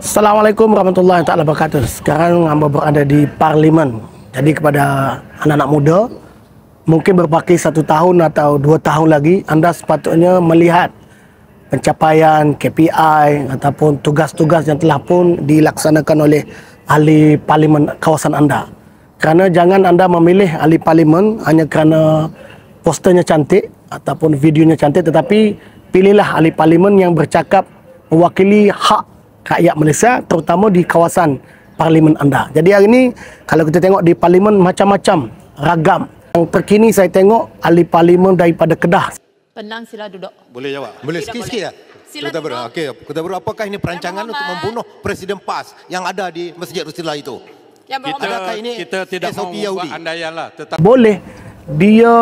Assalamualaikum warahmatullahi wabarakatuh. Sekarang hamba berada di Parlimen. Jadi kepada anak-anak muda, mungkin berpaki 1 tahun atau 2 tahun lagi, anda sepatutnya melihat pencapaian KPI ataupun tugas-tugas yang telah pun dilaksanakan oleh ahli parlimen kawasan anda. Kerana jangan anda memilih ahli parlimen hanya kerana posternya cantik ataupun videonya cantik, tetapi pilihlah ahli parlimen yang bercakap mewakili hak rakyat Malaysia, terutama di kawasan parlimen anda. Jadi hari ini kalau kita tengok di parlimen macam-macam, ragam. Yang terkini saya tengok ahli parlimen daripada Kedah. Penang, sila duduk. Boleh jawab? Boleh sikit-sikit ya? Sila Kota Baru. duduk. Okey, Kota Baru, apakah ini perancangan untuk membunuh Presiden PAS yang ada di Masjid Rasulullah itu? Yang berhormat. Adakah ini Kita tidak SOP mahu Yahudi? buat andaian lah. Tetapi Boleh dia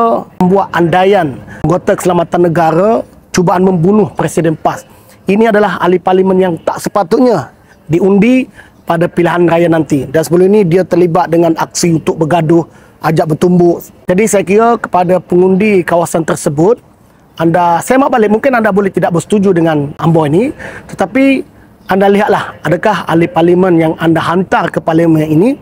membuat andaian anggota keselamatan negara cubaan membunuh Presiden PAS. Ini adalah ahli parlimen yang tak sepatutnya diundi pada pilihan raya nanti. Dan sebelum ini dia terlibat dengan aksi untuk bergaduh, ajak bertumbuk. Jadi saya kira kepada pengundi kawasan tersebut, anda semak balik, mungkin anda boleh tidak bersetuju dengan Ambo ini, tetapi anda lihatlah adakah ahli parlimen yang anda hantar ke parlimen ini,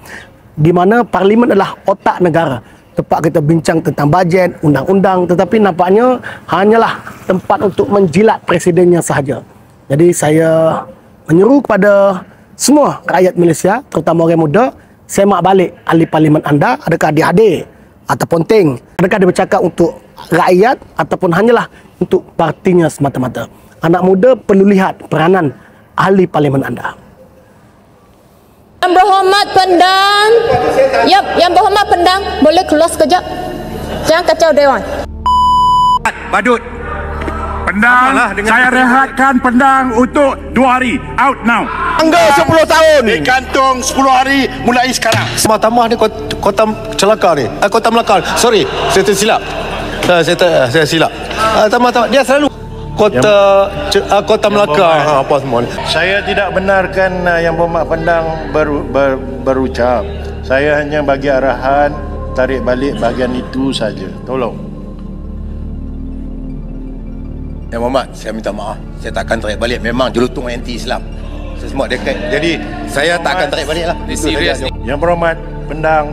di mana parlimen adalah otak negara. Tempat kita bincang tentang bajet, undang-undang, tetapi nampaknya hanyalah tempat untuk menjilat presidennya sahaja. Jadi saya menyeru kepada semua rakyat Malaysia, terutama orang muda, semak balik ahli parlimen anda, adakah dia hadir ataupun penting, adakah dia bercakap untuk rakyat ataupun hanyalah untuk partinya semata-mata. Anak muda perlu lihat peranan ahli parlimen anda. Yang berhormat Pendang. Yang berhormat Pendang, boleh keluar sekejap. Jangan kacau Dewan. Badut. Pendang, saya rehatkan Pendang untuk 2 hari. Out now. Tanggal 10 tahun digantung 10 hari mulai sekarang. Tamah ni kota celaka ni. Kota Melaka. Sorry, saya tersilap. Saya silap. Tamah dia selalu kota Melaka apa semua ni. Saya tidak benarkan Yang Berhormat Pendang berucap. Saya hanya bagi arahan tarik balik bahagian itu saja. Tolong. Yang Muhammad, saya minta maaf. Saya tak akan tarik balik. Memang jelutong anti-Islam. Saya semua dekat. Jadi saya tak akan tarik balik lah. Yang Berhormat Pendang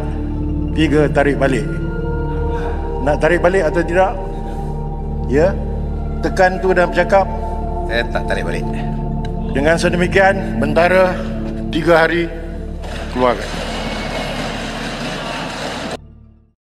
3 tarik balik. Nak tarik balik atau tidak? Ya. Tekan tu dan bercakap. Saya tak tarik balik. Dengan sedemikian, bentara 3 hari keluarkan.